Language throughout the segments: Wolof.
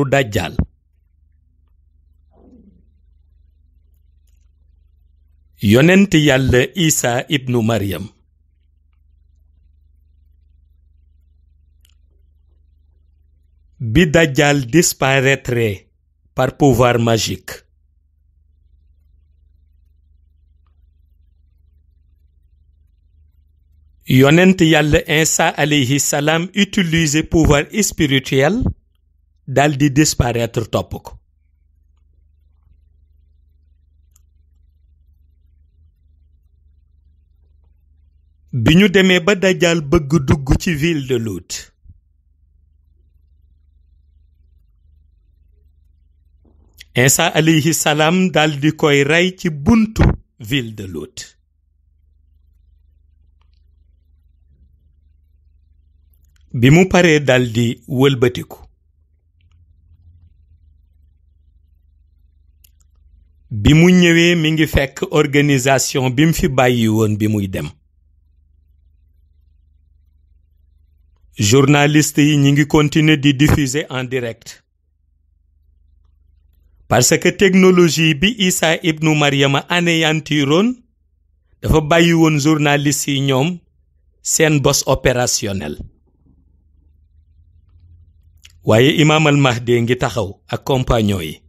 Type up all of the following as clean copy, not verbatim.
dajjal. yonent yàlla Isa ibnu Maryam. bi dajjal disparaître par pouvoir magique. yonent yàlla Isa alayhi salaam utiliser pouvoir spirituel dal di disparaître topp ko. bi ñu demee ba dajjal bëgg dugg ci ville de Lout. Isa alayhi salaam dal di koy rey ci buntu ville de Lout. bi mu paree dal di wëlbatiku. bi mu ñëwee mi ngi fekk organisation bi mu fi bàyyi woon bi muy dem. journaliste yi ñi ngi continuer di diffuser en direct. parce que technologie bi Isa ibnu Maryama anéantiroon dafa bàyyi woon journaliste yi ñoom seen bos opérationnel. waaye Imam al Mahdi ngi taxaw ak compagnon yi.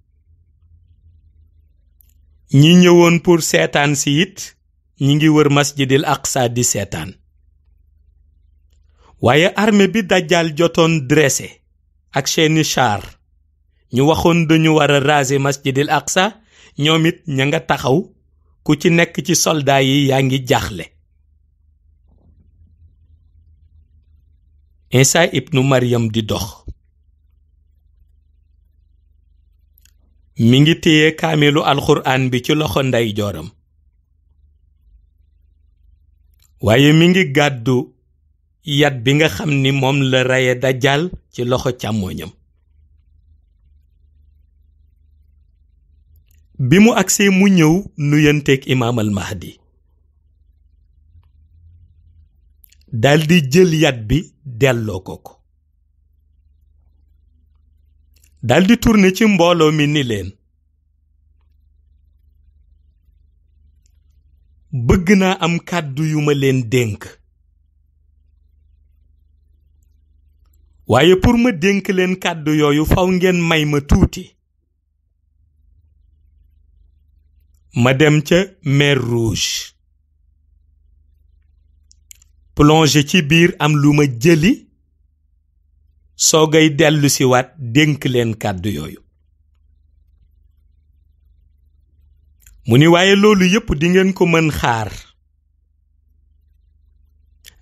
ñi ñëwoon pour seetaan si it ñi ngi wër masjidil aqsa di seetaan. waaye armée bi dajjal jotoon dressé ak seeni char ñu waxoon dañu war a raser masjidil aqsa ñoom it ña nga taxaw ku ci nekk ci soldat yi yaa ngi jaaxle. Isa ibnu Maryam di dox. mi ngi téye kaamilu alxuraan bi ci loxo ndeyjooram. waaye mi ngi gàddu yat bi nga xam ni moom la reye dajjal ci loxo càmmoñam. bi mu agsee mu ñëw nuyanteeg Imam al Mahdi. daldi jël yat bi delloo ko. daldi tourné ci mbooloo mi ni leen. bëgg naa am kàddu yu ma leen dénk. waaye pour ma dénk leen kàddu yooyu faw ngeen may ma tuuti. ma dem ca mer Rouge. plongé ci biir am lu ma jëli. soogay dellu si waat dénk leen kàddu yooyu. mu ni waaye loolu yépp dingeen ko mën xaar.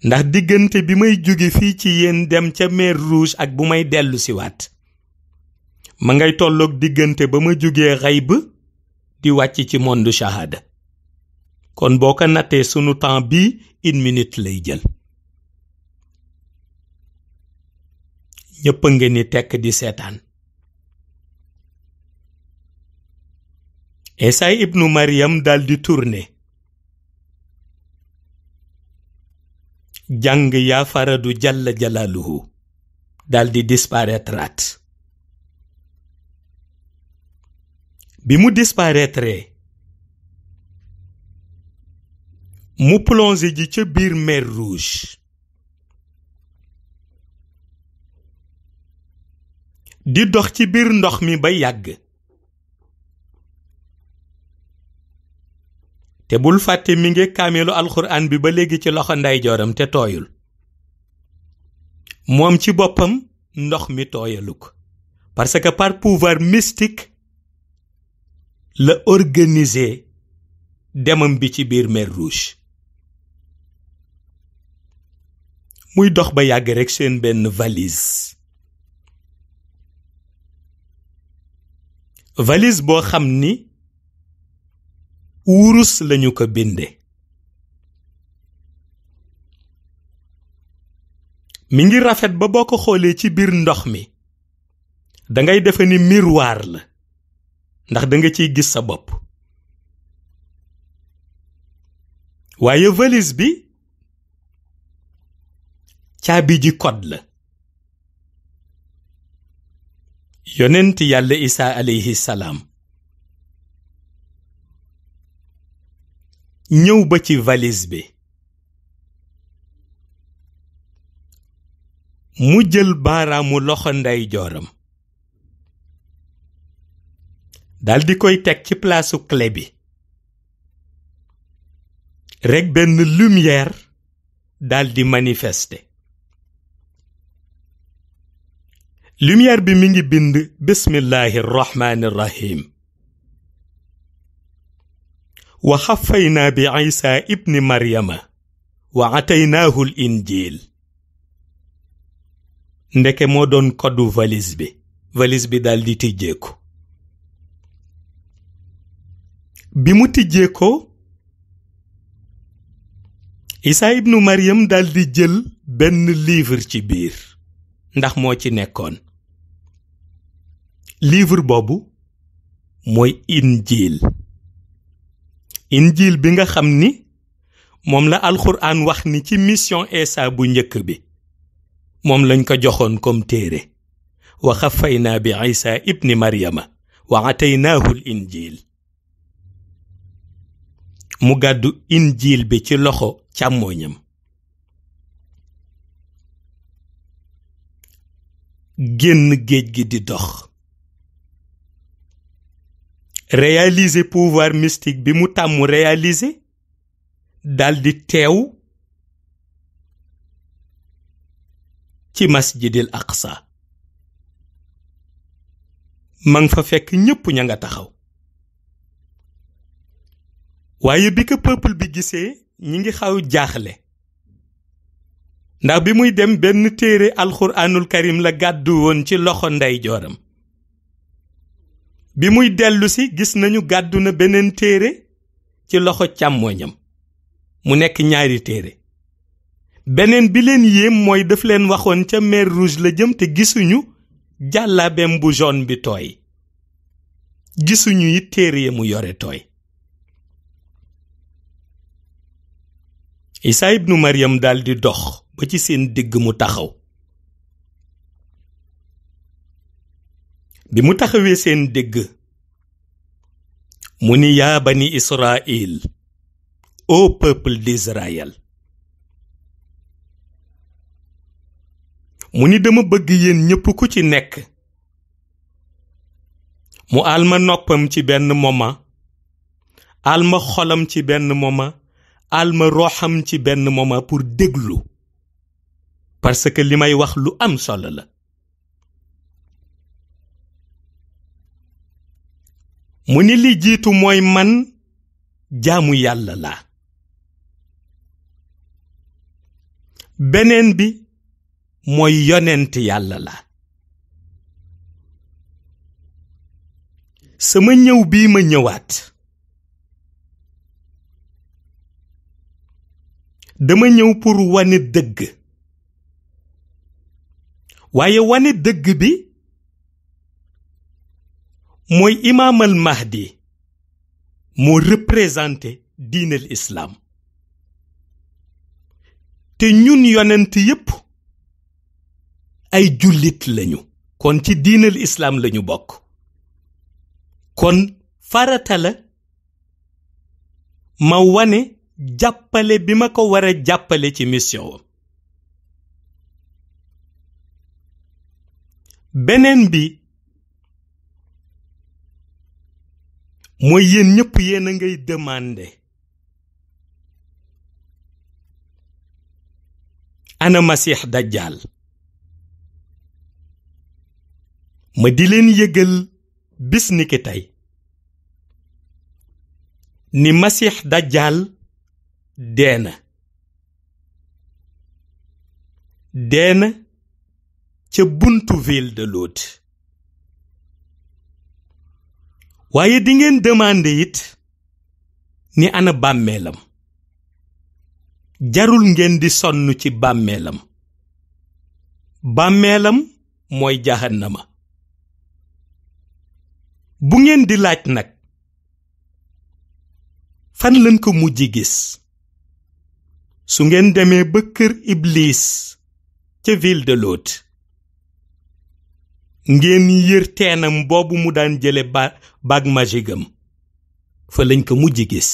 ndax diggante bi may jóge fii ci yéen dem ca mer Rouge ak bu may dellu si waat ma ngay tolloog diggante ba ma jógee xayb di wàcc ci monde shahada. kon boo ko nattee sunu temps bii 1 minute lay jël. ñëpp a ngi ni tekk di seetaan. Isa ibnu Maryam dal di tourné. jàng yaa faradu jalla jalaaluhu dal di disparaître. bi mu disparaître mu plongé ji ca biir mer Rouge. di dox ci biir ndox mi ba yàgg. te bul fàtte mi ngi kaamilu alxuraan bi ba léegi ci loxo ndeyjooram te tooyul. moom ci boppam ndox mi tooyalu ko. parce que par pouvoir mystique la organiser demam bi ci biir mer Rouge. muy dox ba yàgg rekk seen benn valise. valise boo xam ni wurus lañu ko binde. mi ngi rafet ba boo ko xoolee ci biir ndox mi dangay defe ni miroir la ndax danga ciy gis sa bopp. waaye valise bi caabi ji code la. yonent yàlla Isaa alayhi salaam ñëw ba ci valise bi mu jël baaraamu loxo ndeyjooram daldi koy teg ci palaasu clé bi rekk benn lumière daldi manifester. lumière bi mi ngi bind bismillahi rrahmani rrahim wa xafaynaa bi Isa ibni Maryama wa ataynaahu l injil. ndeke moo doon koddu valise bi daldi tijjeeku. bi mu tijjeekoo Isa ibnu Maryam daldi jël benn livre ci biir ndax moo ci nekkoon. livre boobu mooy injil bi nga xam ni moom la alxuraan wax ni ci mission Isa bu njëkk bi moom lañ ko joxoon comme téere wa xafaynaa bi Isa ibni Maryama wa ataynaahu l injil. mu gàddu injil bi ci loxo càmmooñam génn géej gi di dox réaliser pouvoir mystique bi mu tàmm réaliser daldi teew ci masjidil aqsa ma nga fa fekk ñépp ña nga taxaw. waaye bi ko peuple bi gisee ñi ngi xaw jaaxle ndax bi muy dem benn téere alxuraanul karim la gàddu woon ci loxo ndeyjooram. bi muy dellusi gis nañu gàddu na beneen téere ci loxo càmmooñam mu nekk ñaari téere. beneen bi leen yéem mooy daf leen waxoon ca mer rouge la jëm te gisuñu jàllaabeem bu jaune bi tooy. gisuñu it téere ya mu yore tooy. Isaa ibnu Maryam daldi dox ba ci seen digg mu taxaw. bi mu taxawee seen digg mu ni yaa bani Israël, ô peuple d'Israël. mu ni dama bëgg yéen ñépp ku ci nekk mu alma noppam ci benn moment, alma xolam ci benn moment, alma roxam ci benn moment pour déglu parce que li may wax lu am solo la. mu ni li jiitu mooy man jaamu yàlla laa. beneen bi mooy yonent yàlla laa. sama ñëw bii ma ñëwaat dama ñëw pour wane dëgg. waaye wane dëgg bi mooy imaam al mahdi moo représenté diinal islaam te ñun yonent yépp ay jullit lañu kon ci diinal islaam lañu bokk. kon farata la ma wane jàppale bi ma ko war a jàppale ci mission wam. beneen bi mooy yéen ñépp yéen a ngay demander ana Masiix Dajjal. ma di leen yëgal bis ni ki tey ni Masiix Dajjal deena ca buntu ville de Lod. waaye di ngeen demander it ni ana bàmmeelam. jarul ngeen di sonn ci bàmmeelam. bàmmeelam mooy jahannama. bu ngeen di laaj nag fan lañ ko mujj gis su ngeen demee ba kër Iblis ca ville de Lod ngeen yër teenam boobu mu daan jële bague magique am fa lañ ko mujj gis.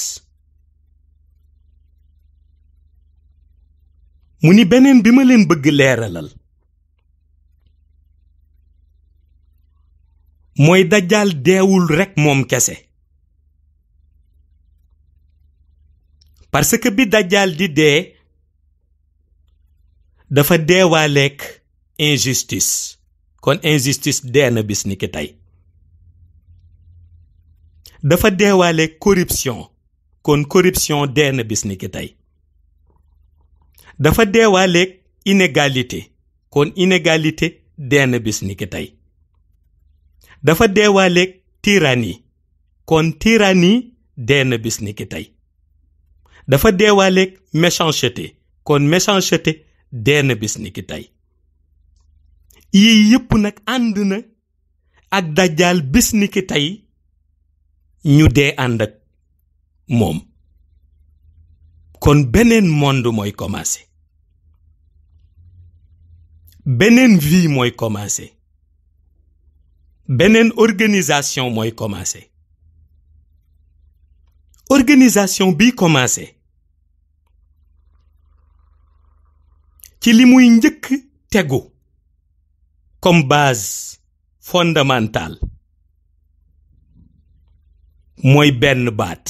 mu ni beneen bi ma leen bëgg leeralal mooy dajjaal deewul rekk moom kese, parce que bi dajjaal di dee dafa deewaaleek injustice, kon injustice dee na bis ni ki tey. dafa deewaaleek corruption, kon corruption dee na bis ni ki tey. dafa deewaaleek inégalité, kon inégalité dee na bis ni ki tey. dafa deewaaleek tyrannie, kon tyrannie dee na bis ni ki tey. dafa deewaaleek méchanceté, kon méchanceté dee na bis ni ki tey. yii yépp nag ànd na ak dajjaal bis ni ki tey ñu dee ànd ak moom. kon beneen monde mooy commencé, beneen vie mooy commencé, beneen organisation mooy commencé. organisation bi commencé ci li muy njëkk tegu comme base fondamentale mooy benn baat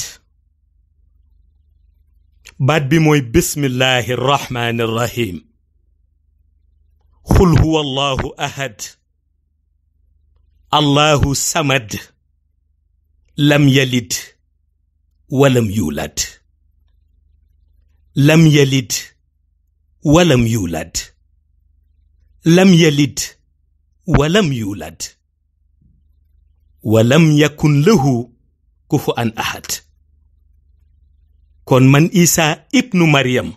bi mooy bismillahi rahmani rahim. xul huwa allahu ahad allahu samad lam yalid walam yulad lam yalid walam yulad lam yalid walam yulad walam yakun lahu kufuwan ahad. kon man Isa ibnu Maryam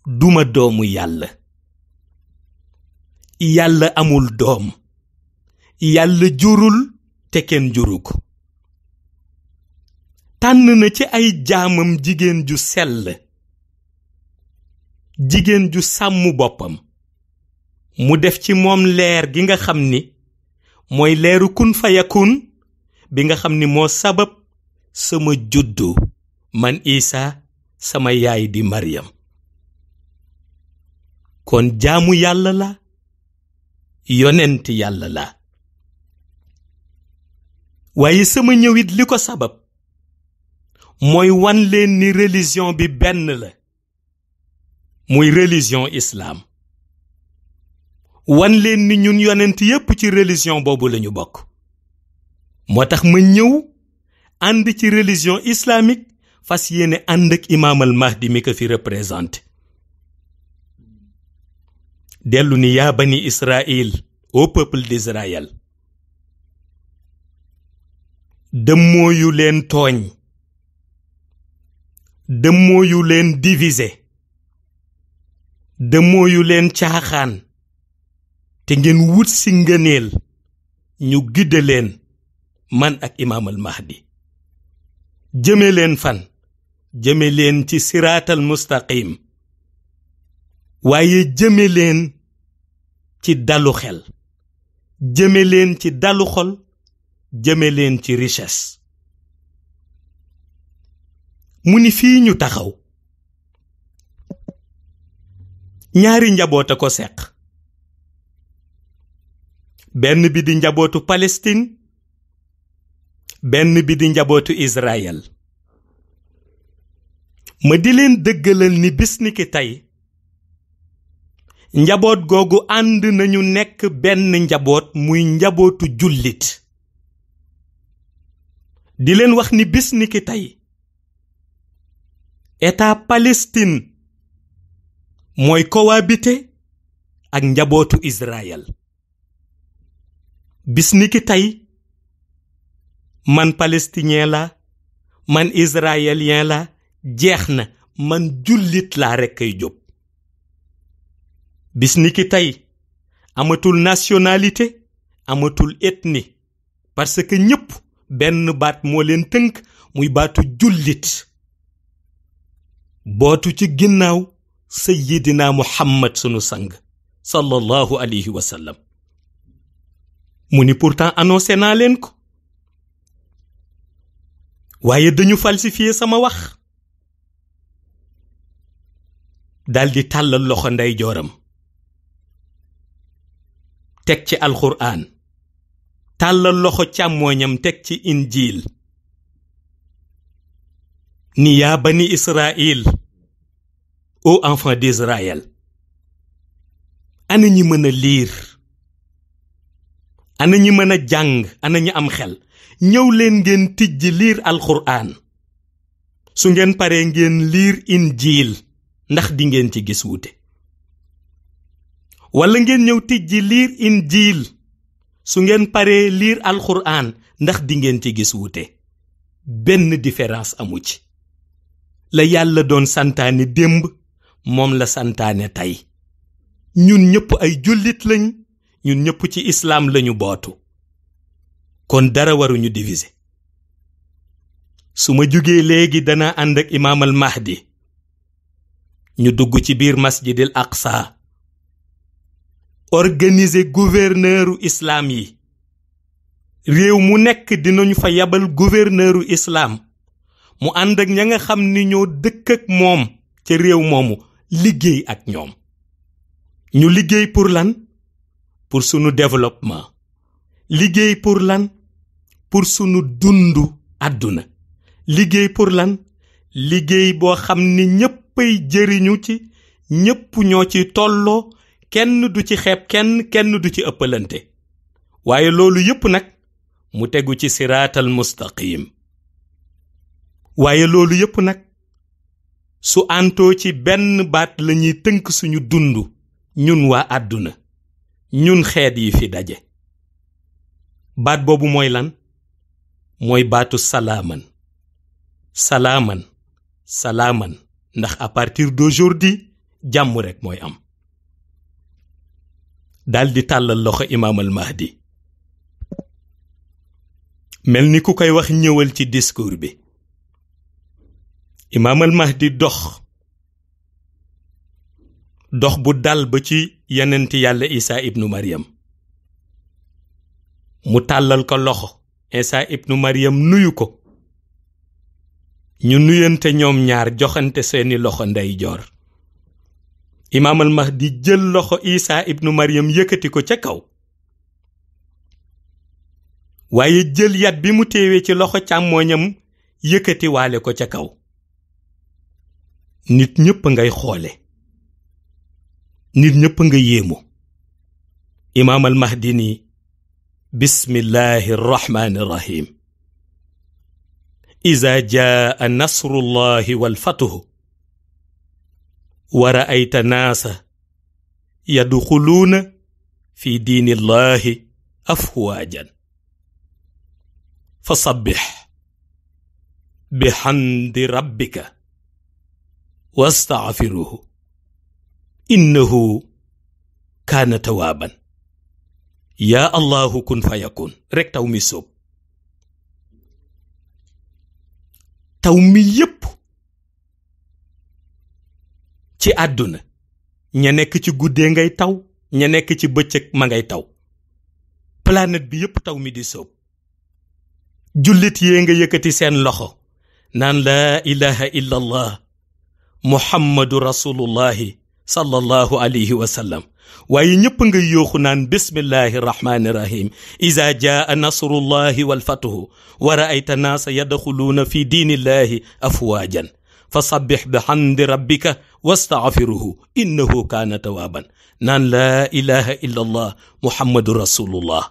duma doomu yàlla. yàlla amul doom, yàlla jurul te kenn juru ko. tànn na ci ay jaamam jigéen ju sell, jigéen ju sàmm boppam, mu def ci moom leer gi nga xam ni mooy leeru kun fayakun bi nga xam ni moo sabab sama juddu man Isa sama yaay di Maryam. kon jaamu yàlla la, yonent yàlla la. waaye sama ñëwit li ko sabab mooy wan leen ni religion bi benn la, muy religion islam. wan leen ni ñun yonent yépp ci religion boobu lañu bokk. moo tax ma ñëw ànd ci religion islamique fas yéene ànd ak imaam al mahdi mi ko fi représenté. dellu ni yaa bani Israël, au peuple d'Israël, dëmmooyu leen tooñ, dëmmooyu leen diviser, dëmmooyu leen caaxaan, te ngeen wut si ngëneel ñu gidde leen man ak imaam al mahdi. jëme leen fan? jëme leen ci siraatal mustaqim, waaye jëme leen ci dalu xel, jëme leen ci dalu xol, jëme leen ci richesse. mu ni fii ñu taxaw ñaari njaboot a ko seq. benn bi di njabootu Palestine, benn bi di njabootu Israël. ma di leen dëggalal ni bis ni ki tey njaboot googu ànd nañu nekk benn njaboot, muy njabootu jullit. di leen wax ni bis ni ki tey état Palestine mooy cohabiter ak njabootu Israël. bis ni ki tey man palestinien la, man israélien la, jeex na, man jullit laa rekk ay jóg. bis ni ki tey amatul nationalité, amatul ethnie, parce que ñépp benn baat moo leen tënk, muy baatu jullit, bootu ci ginnaaw sayyidina Muhammad sunu sang sallallahu alayhi wa sallam. mu ni pourtant annoncé naa leen ko waaye dañu falsifié sama wax. daldi tàllal loxo ndeyjooram teg ci alxuraan, tàllal loxo càmmooñam teg ci injiil ni yaa bani Israël, ô enfants d'Israël, ana ñi mën a liir, ana ñi mën a jàng, ana ñi am xel, ñëw leen ngeen tijji liir alxuraan, su ngeen paree ngeen liir injiil ndax di ngeen ci gis wuute, walla ngeen ñëw tijji liir injiil su ngeen paree liir alxuraan ndax di ngeen ci gis wuute. benn différence amu ci. la yàlla doon santaane démb moom la santaane tey. ñun ñëpp ay jullit lañ, ñun ñëpp ci islaam lañu bootu, kon dara waruñu diviser. su ma jugee léegi dana ànd ak imaam al mahdi ñu dugg ci biir masjidil aqsa, organiser gouverneuru islaam yi. réew mu nekk dinañu fa yabal gouverneuru islaam mu ànd ak ña nga xam ni ñoo dëkk ak moom ca réew moomu, liggéey ak ñoom. ñu liggéey pour lan? pour sunu développement. liggéey pour lan? pour sunu dundu àdduna. liggéey pour lan? liggéey boo xam ni ñéppay jëriñu ci, ñépp ñoo ci tolloo, kenn du ci xeeb kenn, kenn du ci ëppalante. waaye loolu yépp nag mu tegu ci siraatal mustaqim. waaye loolu yépp nag su àntoo ci benn baat lañuy tënk suñu dund, ñun waa àdduna, ñun xeet yi fi daje. baat boobu mooy lan? mooy baatu salaaman. salaaman, salaaman, ndax à partir d'aujourd'hui jàmm rekk mooy am. daldi tàllal loxo imaam al mahdi mel ni ku koy wax ñëwal ci discours bi. imaam al mahdi dox bu dal ba ci yenenti yàlla Isaa ibnu Maryam. mu tàllal ko loxo, Isaa ibnu Maryam nuyu ko. ñu nuyante ñoom ñaar joxante seeni loxo ndeyjoor. imaam al mahdi jël loxo Isaa ibnu Maryam yëkkati ko ca kaw. waaye jël yat bi mu téewee ci loxo càmmooñam yëkkati waale ko ca kaw. nit ñépp ngay xoole, nit ñépp nga yéemu. imaam al mahdi ni bismillahi rrahmani rrahim. iza jaa nasrullahi wal fatuhu wa ra'ayta naasa yadxuluuna fi diinillahi afwaajan fa sabbix bihamdi rabbika wastaghfiruhu innahu kaana tawaaban. yaa allahu kun fayakun rek taw mi sóob. taw mi yépp ci àdduna, ña nekk ci guddee ngay taw, ña nekk ci bëccëg ma ngay taw. planète bi yépp taw mi di sóob. jullit yee nga yëkkati seen loxo naan laa ilaha illa allah muhammadu rasulullahi sallallahu alayhi wa sallam. waaye ñépp nga yooxu naan bismillahi rahmani rahim. iza jaa nasrullahi wal fatuhu wa ra'ayta naasa yadxuluuna fi diinillahi afwaajan fa sabbix bihamdi rabbika wastaghfiruhu innahu kaana tawaaban. naan laa ilaha illa allah muhammadu rasulullah.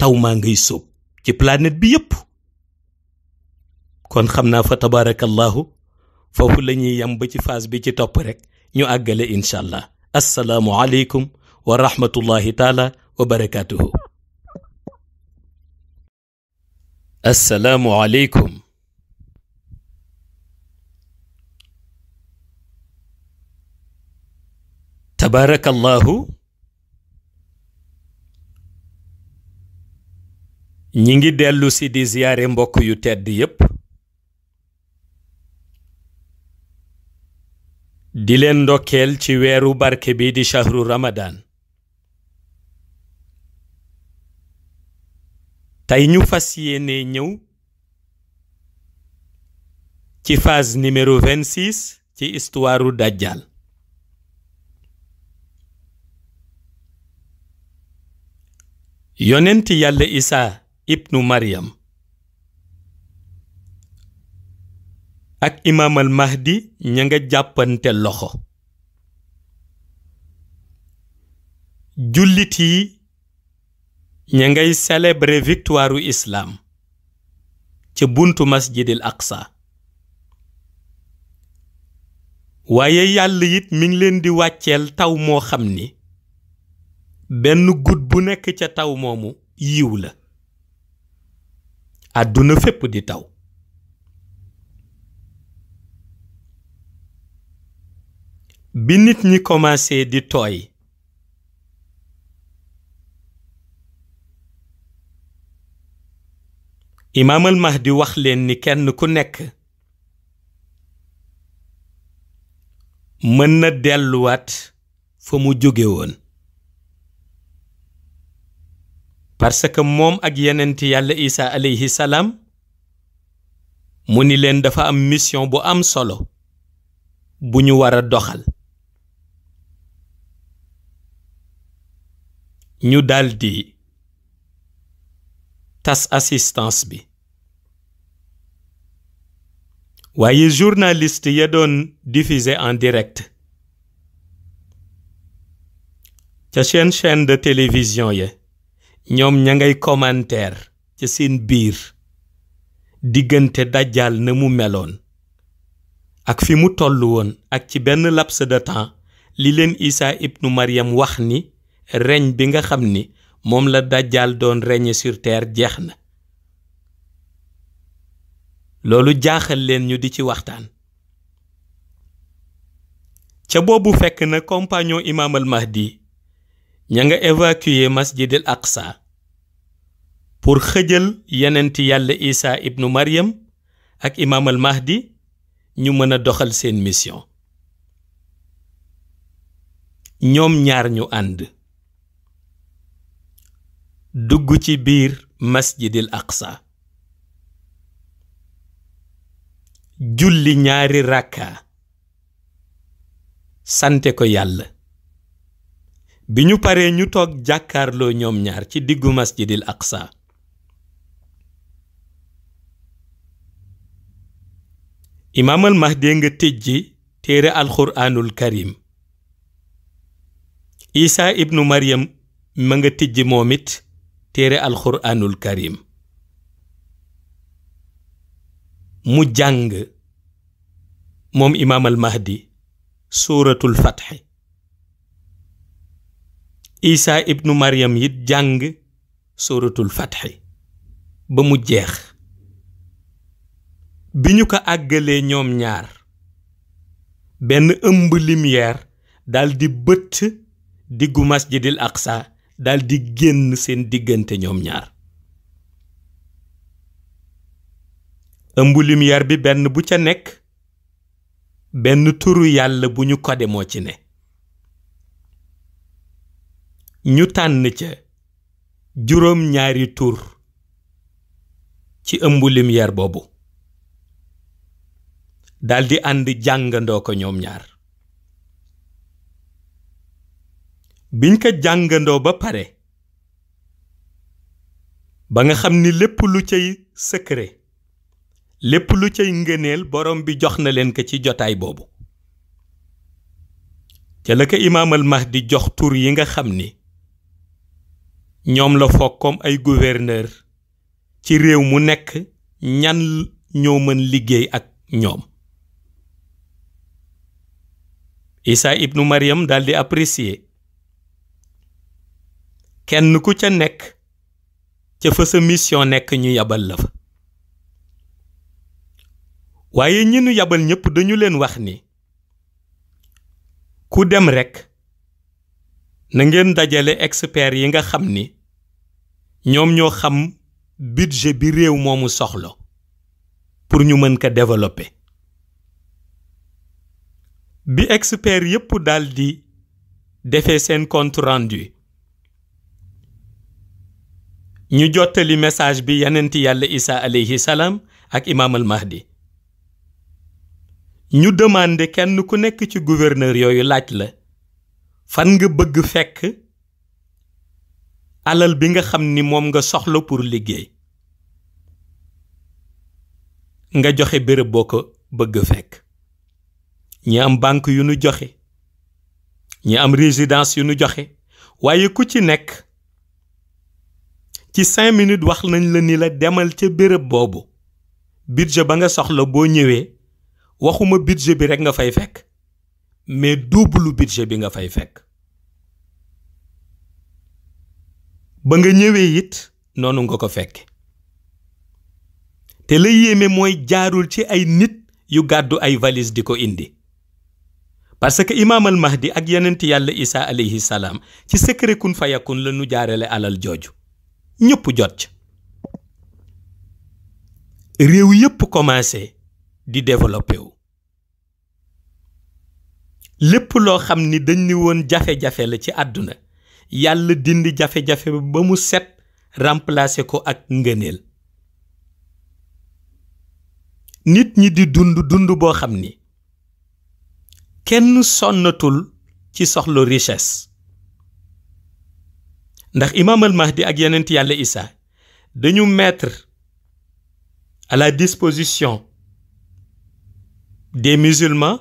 taw maa ngay sóob ci planète bi yépp. kon xam naa fa tabarakallahu foofu la ñuy yam ba ci phase bi ci topp rek ñu àggale incha allah. assalaamu aleykum wa rahmatullahi taala wa barakaatuhu. assalaamu aleykum. tabarakallahu ñi ngi dellu si di ziyaare mbokk yu tedd yépp, di leen ndokkeel ci weeru barke bi di shahru ramadan. tey ñu fas yéene ñëw ci phase numéro 26 ci histoire Dajjal. yonent yàlla Isa ibnu Maryam ak imaam al Mahdi ña nga jàppante loxo. jullit yi ña ngay célébrer victoire u islam ca buntu masjidil aqsa. waaye yàlla it mi ngi leen di wàcceel taw moo xam ni benn gud bu nekk ca taw moomu yiw la. àdduna fépp di taw. bi nit ñi commencé di tooy imaam al Mahdi wax leen ni kenn ku nekk mën na delluwaat fa mu jóge woon, parce que moom ak yonent yàlla Isa alayhi salaam mu ni leen dafa am mission bu am solo bu ñu war a doxal. ñu daldi tas assistance bi. waaye journaliste ya doon diffuser en direct ca seen chaîne de télévision ya ñoom ña ngay commentaire ca seen biir diggante Dajjal na mu meloon ak fi mu tollu woon ak ci benn laps de temps li leen Isa ibnu Maryam wax ni règne bi nga xam ni moom la Dajjal doon régner sur terre jeex na. loolu jaaxal leen ñu di ci waxtaan. ca boobu fekk na compagnon imaam al Mahdi ña nga évacuer masjidil aqsa pour xëjal yonent yàlla Isa ibnu Maryam ak imaam al Mahdi ñu mën a doxal seen mission. ñoom ñaar ñu ànd dugg ci biir masjidil aqsa julli ñaari rakka sante ko yàlla. bi ñu paree ñu toog jàkkaarloo ñoom ñaar ci diggu masjidil aqsa. imaam al Mahdi nga tëjji téere alxuraanul karim. Isa ibnu Maryam ma nga tijji moom it téere alxuraanul karim. mu jàng moom imaam al Mahdi suuratul fatxi. Isa ibnu Maryam it jàng suuratul fatxi ba mu jeex. bi ñu ko àggalee ñoom ñaar benn ëmb lumière daldi bëtt diggu masjidil aqsa daldi génn seen diggante ñoom ñaar. ëmb lumière bi benn bu ca nekk benn turu yàlla bu ñu codé moo ci ne. ñu tànn ca juróom ñaari tur ci ëmb lumière boobu daldi ànd jàngandoo ko ñoom ñaar. biñ ko jàngandoo ba pare ba nga xam ni lépp lu cay secret lépp lu cay ngëneel borom bi jox na leen ko ci jotaay boobu. ca la ko imaam al Mahdi jox tur yi nga xam ni ñoom la foog comme ay gouverneur ci réew mu nekk ñan ñoo mën liggéey ak ñoom. Isa ibnu Maryam daldi apprécier kenn ku ca nekk ca fa sa mission nekk ñu yabal la fa. waaye ñi nu yabal ñépp dañu leen wax ni ku dem rekk na ngeen dajale expert yi nga xam ni ñoom ñoo xam budget bi réew moomu soxla pour ñu mën ko développer. bi expert yépp daldi defee seen compte rendu ñu jottali message bi yonenti yàlla Isa alayhi salaam ak imaam al mahdi. ñu demandé kenn ku nekk ci gouverneur yooyu laaj la fan nga bëgg fekk alal bi nga xam ni moom nga soxla pour liggéey, nga joxe béréb boo ko bëgg fekk. ñi am banque yu nu joxe, ñi am résidence yu nu joxe, waaye ku ci nekk ci 5 minutes wax nañ la ni la demal ca béréb boobu, budget ba nga soxla boo ñëwee waxuma budget bi rek nga fay fekk, mais double budget bi nga fay fekk. ba nga ñëwee it noonu nga ko fekke. te la yéeme mooy jaarul ci ay nit yu gàddu ay valise di ko indi, parce que imaam al mahdi ak yonent yàlla Isa alayhi salaam ci secret kun fayakun la nu jaarale alal jooju ñëpp jot ca. réew yëpp commencé di développé wu. lépp loo xam ni dañ ni woon jafe-jafe la ci àdduna, yàlla dindi jafe-jafe ba mu set remplacer ko ak ngëneel. nit ñi di dund boo xam ni kenn sonnatul ci soxla richesse, ndax imaam al mahdi ak yonent yàlla Isa dañu mettre à la disposition des musulmans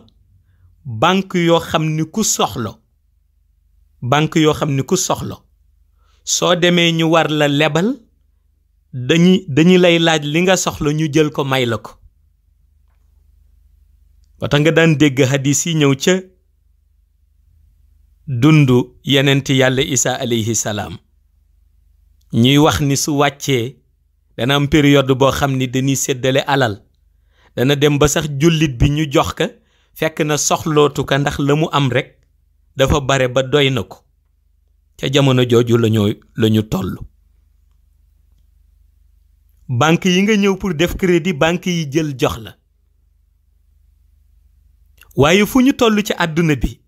banque yoo xam ni ku soxla soo demee ñu war la lebal dañu lay laaj li nga soxla ñu jël ko may la ko. ba tax nga daan dégg hadis yi ñëw ca dundu yonent yàlla Isa alayhi salaam ñuy wax ni su wàccee dana am période boo xam ni dañuy séddale alal, dana dem ba sax jullit bi ñu jox ka fekk na soxlootu ka ndax la mu am rek dafa bare ba doy na ko. ca jamono jooju lañu toll. banque yi nga ñëw pour def crédit, banque yi jël jox la. waaye fu ñu toll ci àdduna bi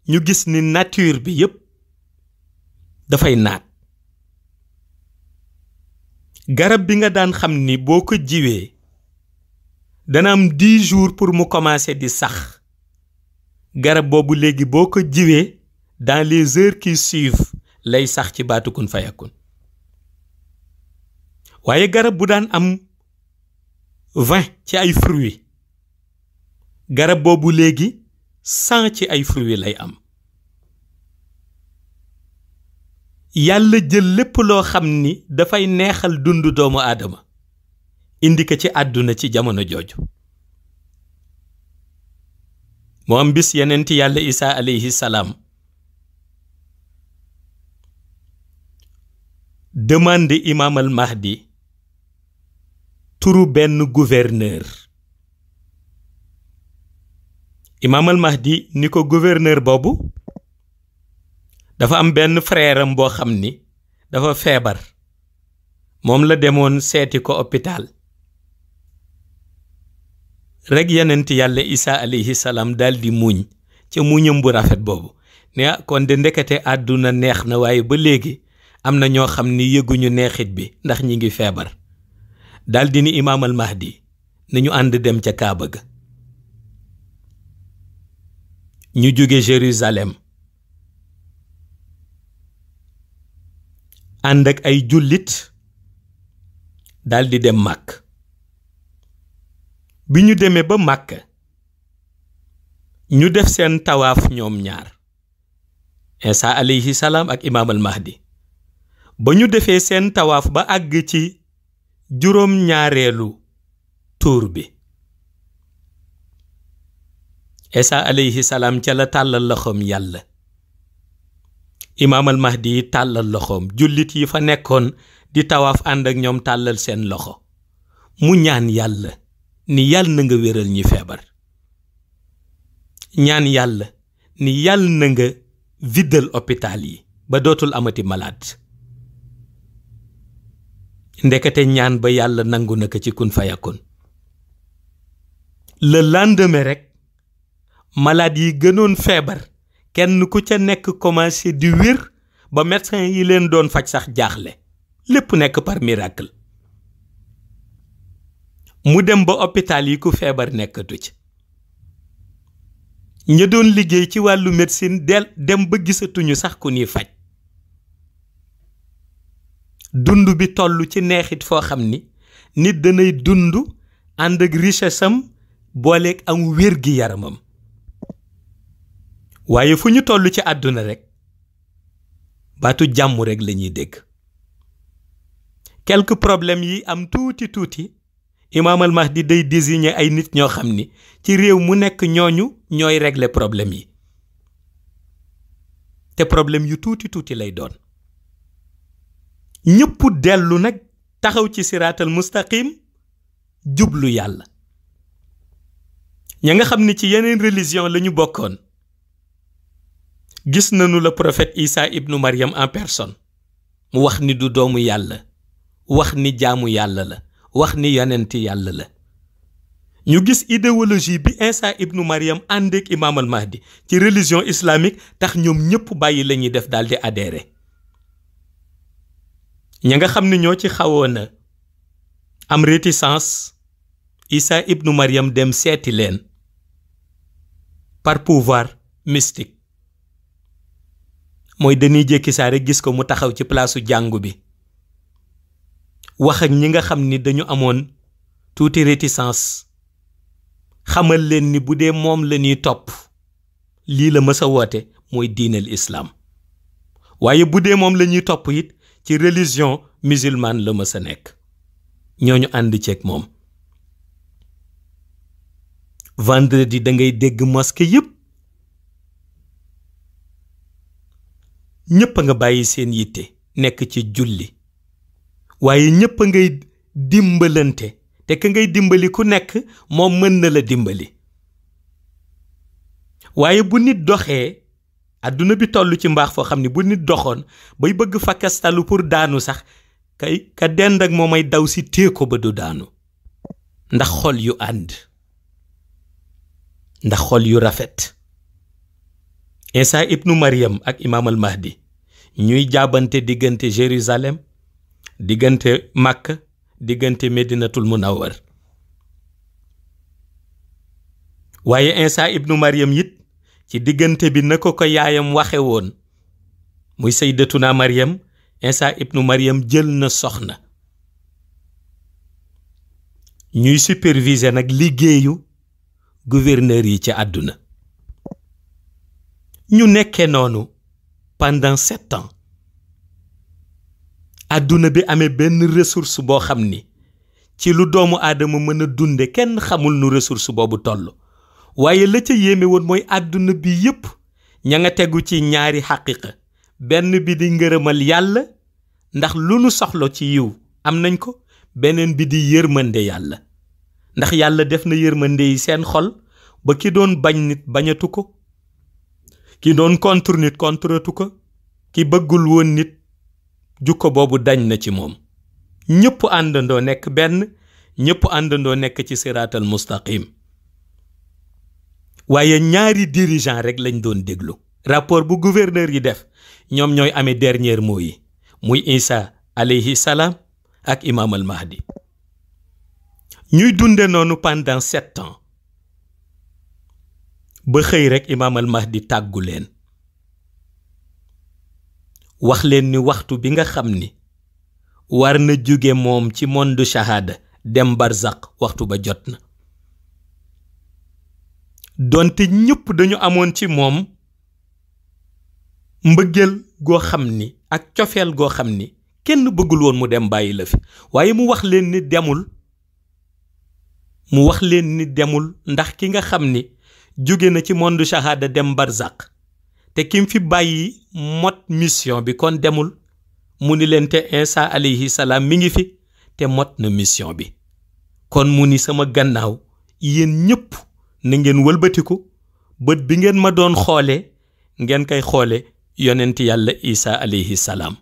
ñu gis ni nature bi yépp dafay naat. garab bi nga daan xam ni boo ko jiwee dana am 10 jours pour mu commencer di sax, garab boobu léegi boo ko jiwee dans les heures qui suivent lay sax ci baatu kun fayakun. waaye garab bu daan am 20 ci ay fruits, garab boobu léegi 100 ci ay fruits lay am. yàlla jël lépp loo xam ni dafay neexal dundu doomu aadama indi ko ci àdduna ci jamono jooju. moo am bis yonenti yàlla Isa alayhi salaam demande imaam al mahdi turu benn gouverneur. imaam al mahdi ni ko gouverneur boobu dafa am benn frère am boo xam ni dafa feebar, moom la demoon seeti ko hôpital. rek yonenti yàlla Isa alayhi salaam daldi muuñ ca muñam bu rafet boobu ne kon de ndekete àdduna neex na, waaye ba léegi am na ñoo xam ni yëguñu neexit bi ndax ñi ngi feebar. daldi ni imaam al mahdi nañu ànd dem ca Kaaba ga. ñu jóge Jérusalem ànd ak ay jullit daldi dem Màkk. bi ñu demee ba Màkk ñu def seen tawaaf ñoom ñaar, Isa alayhi salaam ak imaam al mahdi. ba ñu defee seen tawaaf ba àgg ci juróom ñaareelu tuur bi, Isa alayhi salaam ca la tàllal loxoom yàlla, imaam al mahdi yi tàllal loxoom, jullit yi fa nekkoon di tawaaf ànd ak ñoom tàllal seen loxo. mu ñaan yàlla ni yàlla na nga wéral ñi feebar, ñaan yàlla ni yàlla na nga viddal hôpital yi ba dootul amati malade. ndekete ñaan ba yàlla nangu na ko ci kun fayakun. le lendemain rek malade yi gënoon feebar kenn ku ca nekk commencé di wér ba médecin yi leen doon faj sax jaaxle lépp nekk par miracle. mu dem ba hôpital yi ku feebar nekkatu ci. ña doon liggéey ci wàllu médecine dem ba gisatuñu sax ku ñuy faj. dund bi toll ci neexit foo xam ni nit danay dund ànd ak richesse am booleeg am wér gi yaramam. waaye fu ñu toll ci àdduna rek baatu jàmm rek la ñuy dégg. quelques problèmes yi am tuuti Imam al Mahdi day désigner ay nit ñoo xam ni ci réew mu nekk ñooy régler problème yi te problème yu tuuti lay doon. ñëpp dellu nag taxaw ci siraatal mustaqim jublu yàlla. ña nga xam ni ci yeneen religion la ñu bokkoon gis nañu la prophète Isa ibnu Maryam en personne mu wax ni du doomu yàlla, wax ni jaamu yàlla la, wax ni yonenti yàlla la. ñu gis idéologie bi Isa ibnu Maryam ànd ak Imam al Mahdi ci religion islamique tax ñoom ñëpp bàyyi la ñuy def daal di adhéré. ña nga xam ne ñoo ci xawoon a am réticence Isa ibnu Maryam dem seeti leen par pouvoir mystique. mooy dañuy jékki saa rek gis ko mu taxaw ci palaasu jàngu bi wax ak ñi nga xam ni dañu amoon tuuti réticence xamal leen ni bu dee moom la ñuy topp lii la mës a woote mooy diinal islam. waaye bu dee moom la ñuy topp it ci religion musulmane la mës a nekk. ñooñu ànd ceeg moom. vendredi da ngay dégg mosquée yépp ñëpp a nga bàyyi seen yitte nekk ci julli. waaye ñëpp a ngay dimbalante te ka ngay dimbali ku nekk moom mën na la dimbali. waaye bu nit doxee àdduna bi toll ci mbaax foo xam ne bu nit doxoon bay bëgg fakkastalu pour daanu sax ka dend ak moom ay daw si téye ko ba du daanu. ndax xol yu ànd, ndax xol yu rafet. Isa ibnu Maryam ak Imam al Mahdi ñuy jaabante diggante Jérusalem, diggante Makka, diggante Medinatul Munawwar. waaye Isa ibnu Maryam it ci diggante bi na ko yaayam waxe woon muy sayyidatuna Maryam, Isa ibnu Maryam jël na soxna. ñuy superviser nag liggéeyu gouverneur yi ci àdduna. ñu nekkee noonu pendant 7 ans. àdduna bi amee benn ressource boo xam ni ci lu doomu aadama mën a dunde kenn xamul nu ressource boobu toll. waaye la ca yéeme woon mooy àdduna bi yépp ña nga tegu ci ñaari xaqiqa. benn bi di ngërëmal yàlla ndax lu nu soxla ci yiw am nañ ko. beneen bi di yërmande yàlla ndax yàlla def na yërmande yi seen xol ba ki doon bañ nit bañatu ko, ki doon contre nit contretu ko, ki bëggul woon nit jukko boobu dañ na ci moom. ñëpp àndandoo nekk benn, ñëpp àndandoo nekk ci siraatal mustaqim. waaye ñaari dirigeant rek lañ doon déglu. rapport bu gouverneur yi def ñoom ñooy amee dernier mot yi muy Isa alayhi salaam ak Imam al Mahdi. ñuy dunde noonu pendant 7 ans ba xëy rek Imam al Mahdi tàggu leen wax leen ni waxtu bi nga xam ni war na jóge moom ci monde shahada dem barzaq waxtu ba jot na. donte ñëpp dañu amoon ci moom mbëggeel goo xam ni ak cofeel goo xam ni kenn bëggul woon mu dem bàyyi la fi. waaye mu wax leen ni demul ndax ki nga xam ni jóge na ci monde shahada dem barzaq te kim fi bàyyi mot mission bi kon demul. mu ni leen te Isa alayhi salaam mi ngi fi te mot na mission bi. kon mu ni sama gannaaw yéen ñëpp na ngeen wëlbatiku bët bi ngeen ma doon xoole ngeen koy xoole yonent yàlla Isa alayhi salaam.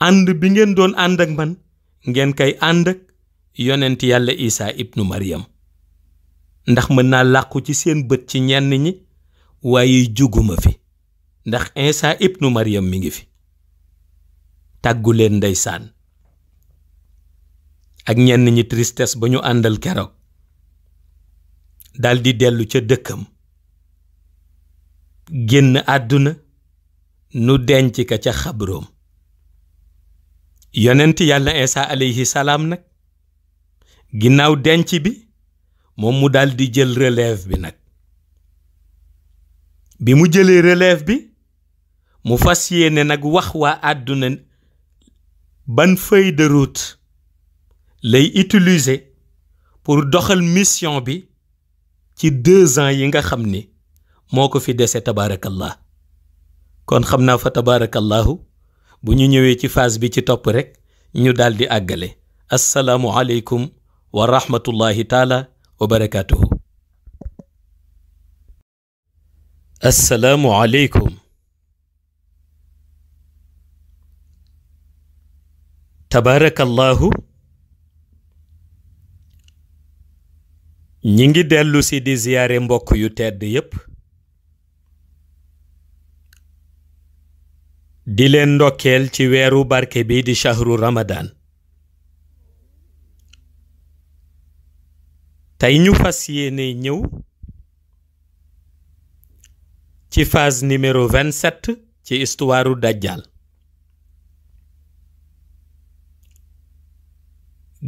ànd bi ngeen doon ànd ak man ngeen koy ànd ak yonent yàlla Isa ibnu Maryam. ndax mën naa làqu ci seen bët ci ñenn ñi waaye juguma fi ndax Isa ibnu Maryam mi ngi fi. tàggu leen ndeysaan ak ñenn ñi tristesse ba ñu àndal keroog daldi dellu ca dëkkam génn àdduna nu denc ka ca xabroom. yonent yàlla Isa alayhi salaam nag ginnaaw denc bi moom mu daldi jël relève bi nag. bi mu jëlee relève bi mu fas yéene nag wax waa àdduna ban feuille de route lay utiliser pour doxal mission bi ci 2 ans yi nga xam ni moo ko fi dese tabaarakallah. kon xam naa fa tabaarakallahu bu ñu ñëwee ci phase bi ci topp rekk ñu daldi àggale. assalaamu aleykum wa rahmatullahi taala wa barakaatuhu. assalaamu aleykum. tabaarakallahu ñi ngi dellu si di ziyaare mbokk yu tedd yépp di leen ndokkeel ci weeru barke bi di shahru ramadan. tey ñu fas yéene ñëw ci phase numéro 27 ci istuwaaru dajjal.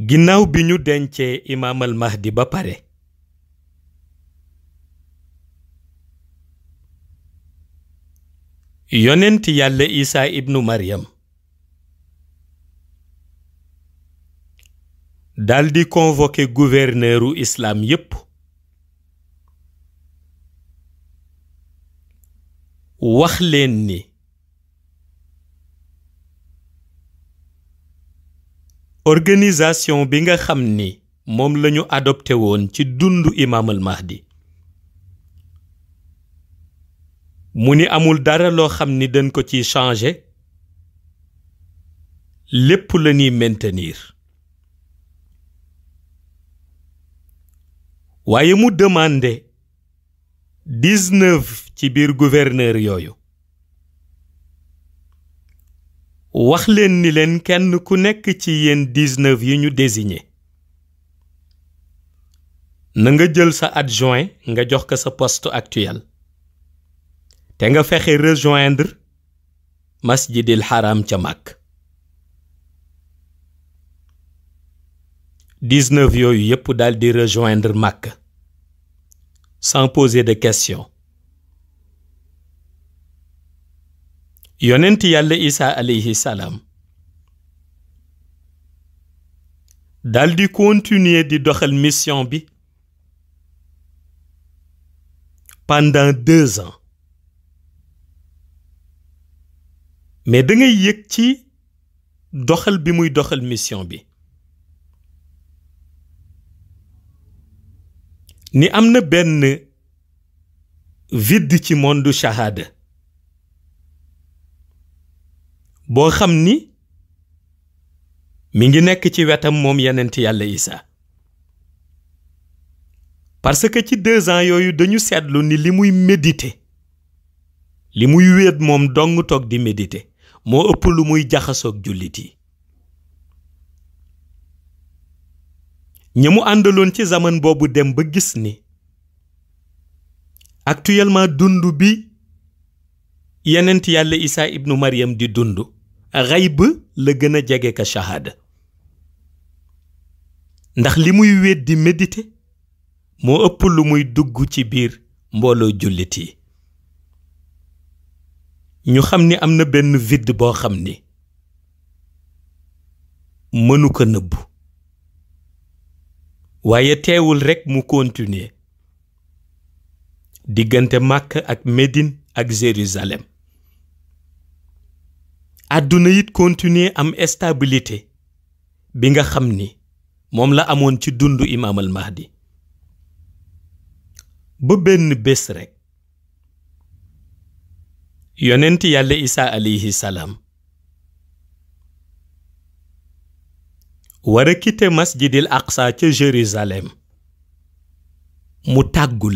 ginnaaw bi ñu dencee imaam al mahdi ba pare yonent yàlla Isa ibnu Maryam daldi convoqué gouverneuru islam yépp wax leen ni organisation bi nga xam ni moom lañu adopté woon ci dundu imaam al mahdi mu ni amul dara loo xam ni dañ ko ci changer lépp la ñuy maintenir. waaye mu demandé 19 ci biir gouverneur yooyu wax leen ni leen kenn ku nekk ci yéen 19 yi ñu désigné na nga jël sa adjoint nga jox ko sa poste actuel te nga fexe rejoindre masjidil haram ca Makk. 19 yooyu yépp daldi rejoindre Makk sans poser de questions. yonent yàlla Isa alayhi salaam daldi continuer di doxal mission bi pendant 2 ans. mais da ngay yëg ci doxal bi muy doxal mission bi ni am na benn vide ci monde shahada boo xam ni mi ngi nekk ci wetam moom yonent yàlla Isa parce que ci 2 ans yooyu dañu seetlu ni li muy méditer li muy wéet moom dong toog di méditer moo ëpp lu muy jaxasoog jullit yi. ñi mu àndaloon ci zaman boobu dem ba gis ni actuellement dund bi yonent yàlla Isa ibnu Maryam di dund xayb la gën a jege ka shahada ndax li muy wéet di méditer moo ëpp lu muy dugg ci biir mbooloo jullit yi. ñu xam ni am na benn vide boo xam ni mënu ko nëbbu waaye teewul rekk mu continuer diggante Makka ak Médine ak Jérusalem. àdduna it continuer am stabilité bi nga xam ni moom la amoon ci dundu imaam al mahdi ba benn bés rekk yonent yàlla Isa alayhi salaam war a quitter masjidil aqsa ca Jérusalem mu tàggu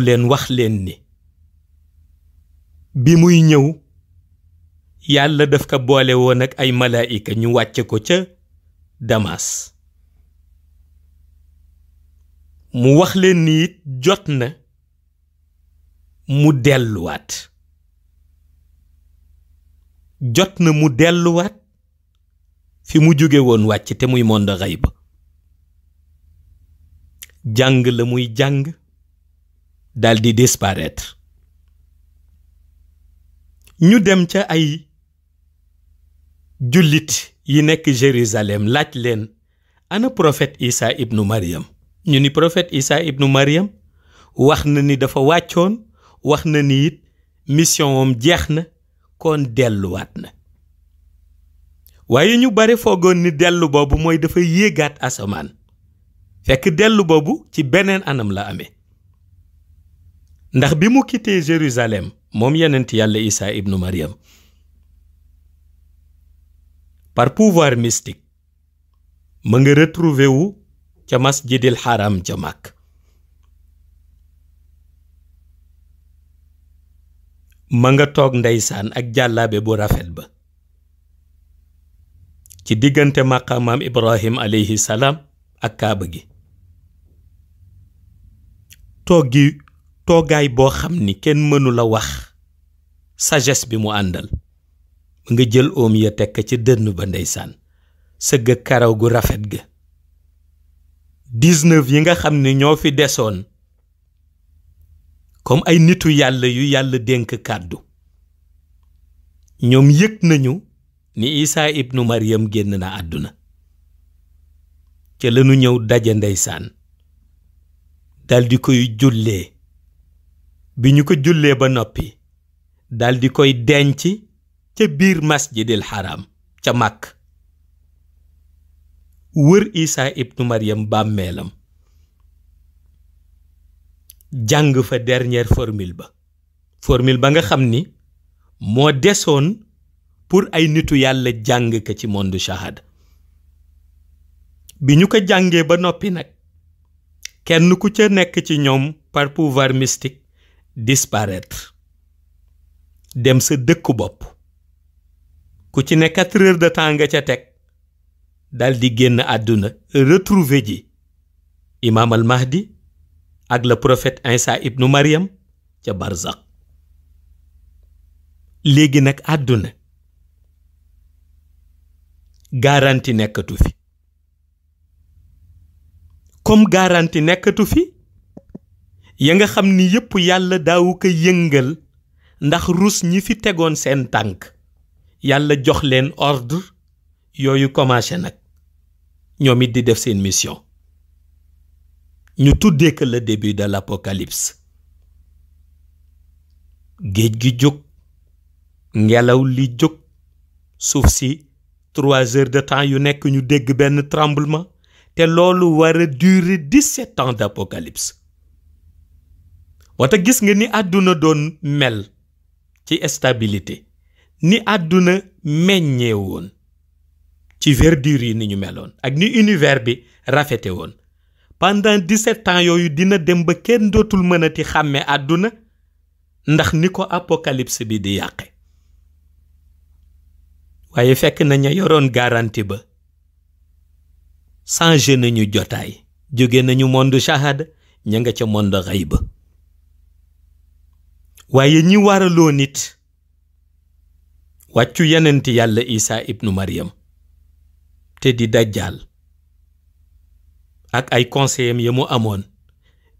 leen wax leen ni bi muy ñëw yàlla daf ko boole woon ak ay malaayika ñu wàcce ko ca Damas mu wax leen ni it jot na mu delluwaat fi mu jóge woon wàcc te muy monde xayb jàng la muy jàng daldi disparaître ñu dem ca ay jullit yi nekk Jérusalem laaj leen ana prophète Isa ibnu Maryam ñu ni prophète Isa ibnu Maryam wax na ni dafa wàccoon wax na ni it mission am jeex na kon delluwaat na waaye ñu bare foogoon ni dellu boobu mooy dafa yéegaat asamaan fekk dellu boobu ci beneen anam la amee ndax bi mu quitté Jérusalem moom yonent yàlla Isa ibnu Maryam par pouvoir mystique ma nga retrouvé wu ca masjidil haram ca Makka ma nga toog ndeysaan ak jàllaabe bu rafet ba ci diggante maqaamaam Ibrahim alayhi salaam ak kaaba gi toogaay boo xam ni kenn mënu la wax sagesse bi mu àndal nga jël oom ya tekk ci dënn ba ndeysaan sëgg karaw gu rafet ga 19 yi nga xam ni ñoo fi desoon comme ay nitu yàlla yu yàlla dénk kàddu ñoom yëg nañu ni Isa ibnu Maryam génn na àdduna ca lañu ñëw daje ndeysaan daldi koy jullee bi ñu ko jullee ba noppi daldi koy denc ca biir masjidil haram ca Makk wër Isa ibnu Maryam bàmmeelam jàng fa dernière formule ba nga xam ni moo desoon pour ay nitu yàlla jàng ka ci monde shahada bi ñu ko jàngee ba noppi nag kenn ku ca nekk ci ñoom par pouvoir mystique disparaître dem sa dëkku bopp ku ci ne 4 heures de temps nga ca teg daldi génn àdduna retrouver ji Imam al Mahdi ak le prophète Isa ibnu Maryam ca Barzak léegi nag àdduna garanti nekkatu fi comme garanti nekkatu fi ya nga xam ni yépp yàlla daawu ko yëngal ndax rus ñi fi tegoon seen tànk yàlla jox leen ordre yooyu commencé nag ñoom it di def seen mission ñu tuddee que le début de l'apocalypse géej gi jóg ngelaw li jóg suuf si 3 heures de temps yu nekk ñu dégg benn tremblement te loolu war a durer 17 ans d'apocalypse wata gis nga ni àdduna doon mel ci stabilité ni àdduna meññee woon ci verdure yi ni ñu meloon ak ni univers bi rafete woon pendant 17 ans yooyu dina dem ba kenn dootul mënati xàmme àdduna ndax ni ko apocalypse bi di yàqe waaye fekk na ña yoroon garantie ba changé nañu jotaay jóge nañu monde shahada ña nga ca monde xayba waaye ñi waraloo nit wàccu yenent yàlla Isa ibnu Maryam te di dajjal ak ay conseillers ya mu amoon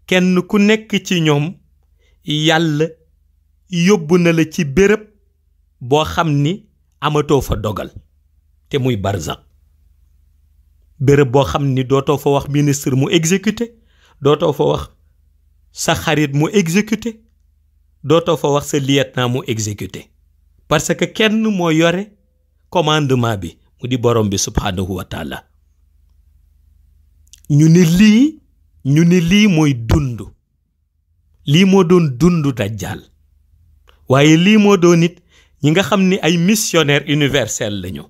kenn ku nekk ci ñoom yàlla yóbbu na la ci béréb boo xam ni amatoo fa dogal te muy barzak béréb boo xam ni dootoo fa wax ministre mu exécuté dootoo fa wax sa xarit mu exécuté dootoo fa wax sa lieutenant mu exécuté parce que kenn moo yore commandement bi mu di borom bi subhanahu wa taala ñu ni lii mooy dund lii moo doon dundu dajjal waaye lii moo doon nit ñi nga xam ni ay missionnaires universels lañu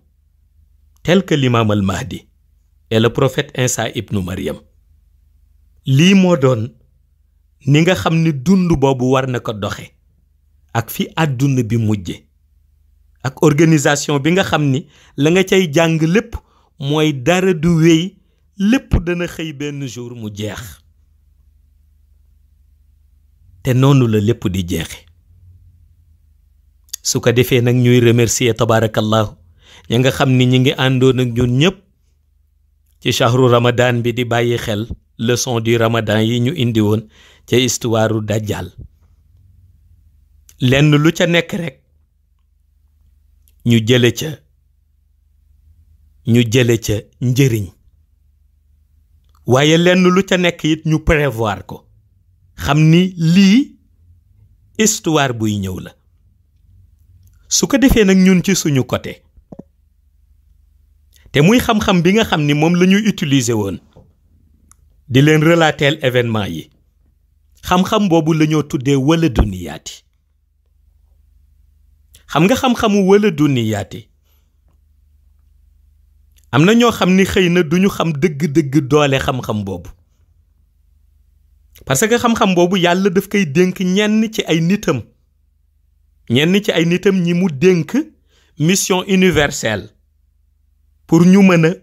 tel que l'imam al Mahdi et le prophète Isa ibnu Maryam lii moo doon ni nga xam ni dund boobu war na ko doxe ak fi àdduna bi mujje ak organisation bi nga xam ni la nga cay jàng lépp mooy dara du wéy, lépp dana xëy benn jour mu jeex. te noonu la lépp di jeexe. su ko defee nag ñuy remercier tabarakallahu ña nga xam ni ñi ngi àndoon ak ñun ñëpp ci shahru ramadan bi di bàyyi xel leçon du ramadan yi ñu indi woon ca histoire dajjal. lenn lu ca nekk rek ñu jële ca njëriñ, waaye lenn lu ca nekk it ñu prévoir ko, xam ni lii histoire buy ñëw la. su ko defee nag ñun ci suñu côté te muy xam-xam bi nga xam ni moom la ñuy utiliser woon di leen relater événement yi, xam-xam boobu la ñoo tuddee wala duniyaati. xam nga xam-xamu wala duniyaati am na ñoo xam ni xëy na duñu xam dëgg-dëgg doole xam-xam boobu, parce que xam-xam boobu yàlla daf koy dénk ñenn ci ay nitam ñi mu dénk mission universelle pour ñu mën a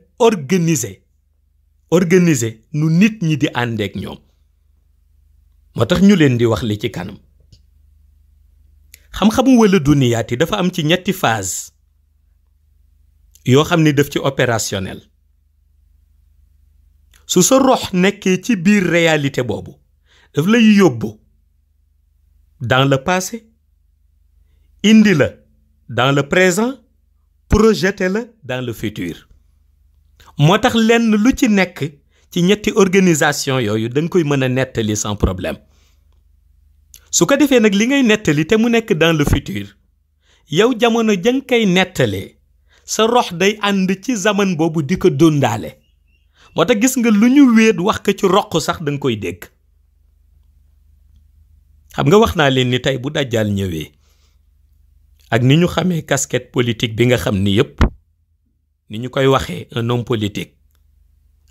organiser nu nit ñi di àndeek ñoom. moo tax ñu leen di wax li ci kanam. xam-xamu wala duniyaati dafa am ci ñetti phase yoo xam ni daf ci opérationnel. su sa rox nekkee ci biir réalité boobu daf lay yóbbu dans le passé, indi la dans le présent, projeté la dans le futur. moo tax lenn lu ci nekk ci ñetti organisation yooyu da nga koy mën a nettali sans problème. su ko defee nag li ngay nettali te mu nekk dans le futur, yow jamono ja nga koy nettalee sa rox day ànd ci zaman boobu di ko dundaale. moo tax gis nga lu ñu wéet wax ko ci roq sax da nga koy dégg. xam nga wax naa leen ni tey bu dajjal ñëwee ak ni ñu xamee casquette politique bi nga xam ni yépp ni ñu koy waxee un homme politique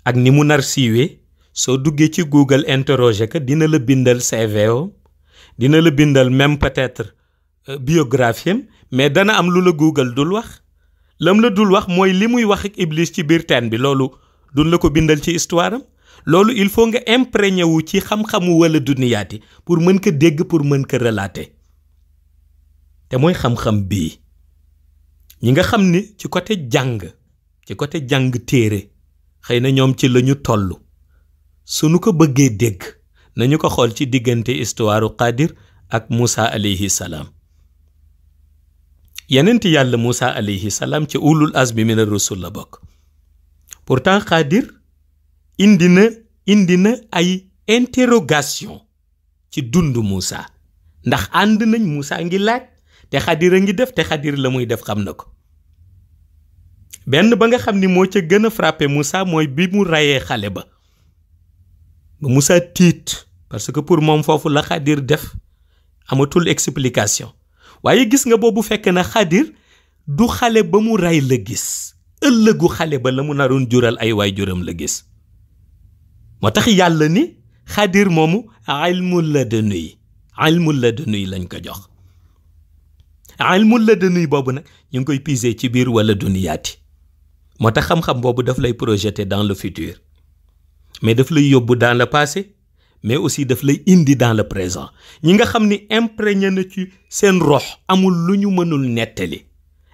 ak ni mu nar siiwee, soo duggee ci Google interroger ko dina la bindal CV, dina la bindal même peut-être biographie, mais dana am lu la Google dul wax. lam la dul wax mooy li muy wax ak Iblis ci biir teen bi, loolu duñ la ko bindal ci histoire am. loolu il faut nga imprégné wu ci xam-xamu wala duniyaati pour mën ko dégg, pour mën ko relater. te mooy xam-xam bii ñi nga xam ni ci côté jàng téere xëy na ñoom ci la ñu toll, suñu ko bëggee dégg nañu ko xool ci diggante histoire Qadir ak Moussa alayhi salaam. yenent yàlla Moussa alayhi salaam ci ulul azmi mina rusul la bokk. pourtant Qadir indi na ay interrogation ci dund Moussa, ndax ànd nañ Moussa ngi laaj te Qadir a ngi def, te Qadir la muy def xam na ko. benn ba nga xam ni moo ca gën a frappé Moussa mooy bi mu rayee xale ba Moussa tiit, parce que pour moom foofu la Qadir def amatul explication. waaye gis nga boobu fekk na Qadir du xale ba mu ray la gis, ëllëgu xale ba la mu naroon jural ay waajuram la gis. moo tax yàlla ni Qadir moomu ilmul laduni lañ ko jox. ilmul laduni boobu nag ñu ngi koy piser ci biir wala duniyaati. moo tax xam-xam boobu daf lay projeter dans le futur, mais daf lay yóbbu dans le passé, mais aussi daf lay indi dans le présent. ñi nga xam ni imprégné na ci seen rox amul lu ñu mënul nettali.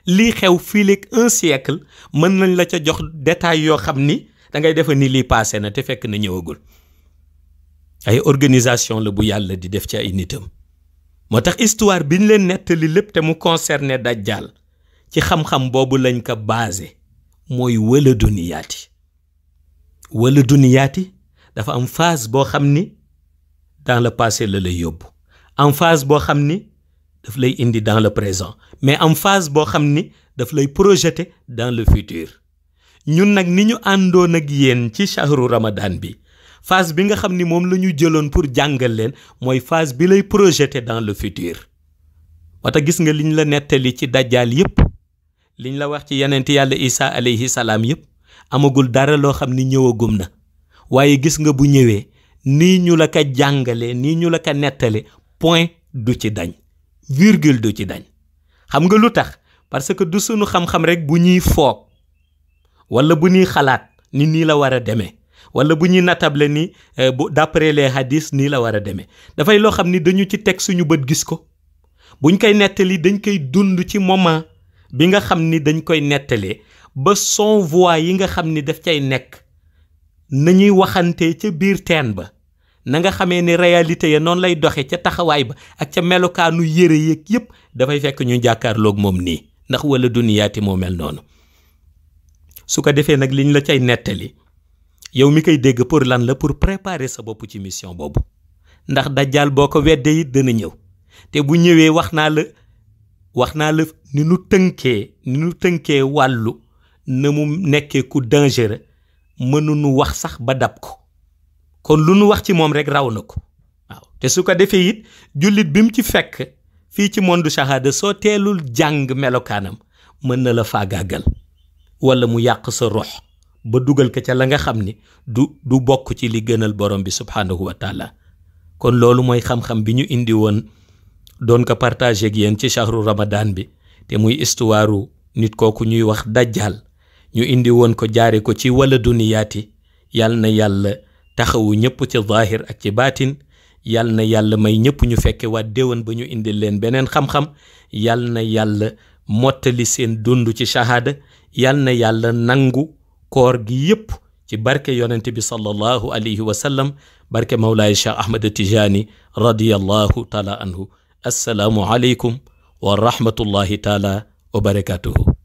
lii xew fii léegi 1 siècle mën nañ la ca jox détail yoo xam ni da ngay defe ni lii passé na te fekk na ñëwagul. ay organisation la bu yàlla di def ci ay nitam. moo tax histoire bi ñu leen nettali lépp te mu concerné dajjal ci xam-xam boobu lañ ko basé, mooy wala duniyaati. wala duniyaati dafa am phase boo xam ni dans le passé la lay yóbbu, am phase boo xam ni daf lay indi dans le présent, mais am phase boo xam ni daf lay projeter dans le futur. ñun nag ni ñu àndoon ak yéen ci shahru ramadan bi, phase bi nga xam ni moom la ñu jëloon pour jàngal leen mooy phase bi lay projeter dans le futur. moo tax gis nga liñ la nettali ci dajjal yépp, liñ la wax ci yenent yàlla Isa alayhi salaam yépp, amagul dara loo xam ni ñëwagum na. waaye gis nga bu ñëwee nii ñu la ko jàngalee, nii ñu la ko nettale, point du ci dañ, virgule du ci dañ. xam nga lu tax? parce que du sunu xam-xam rek bu ñuy foog wala bu ñuy xalaat ni nii la war a demee wala bu ñuy natable ni bu d'après les hadiths nii la war a demee dafay loo xam ni dañu ci teg suñu bët gis ko buñ koy nettali dañ koy dund ci moment bi nga xam ni dañ koy nettalee ba son voix yi nga xam ni daf cay nekk nañuy waxantee ca biir teen ba na nga xamee ni réalité ya noonu lay doxe ca taxawaay ba ak ca melokaanu yëre yeeg yépp dafay fekk ñu jàkkaarloog moom nii ndax wala duniyaati moo mel noonu su ko defee nag liñ la cay nettali yow mi koy dégg pour lan la pour préparer sa bopp ci mission boobu ndax dajjaal boo ko weddee it dana ñëw te bu ñëwee wax naa la ni nu tënkee wàllu na mu nekkee ku dangereux mënuñu wax sax ba dab ko kon lu nu wax ci moom rek raw na ko waaw te su ko defee it jullit bi mu ci fekk fii ci monde shahada soo teelul jàng melokaanam mën na la faagaagal wala mu yàq sa rox ba dugal ko ca la nga xam ni du bokk ci li gënal borom bi subhaanahu wa taala kon loolu mooy xam-xam bi ñu indi woon doon ko partagé ak yéen ci shahru ramadan bi te muy histoire nit kooku ñuy wax dajjal ñu indi woon ko jaare ko ci wala duniyaati yal na yàlla taxawu ñëpp ci zaahir ak ci baatin yal na yàlla may ñëpp ñu fekke waat déwén ba ñu indil leen beneen xam-xam yal na yàlla mottali seen dund ci shahada yal na yàlla nangu koor gi yëpp ci barke yonent bi sallallahu alayhi wa sallam barke Mawlaay Cheikh Ahmad Tijaani radiyallahu taala anhu assalaamu aleykum wa rahmatullahi taala wa barakatuhu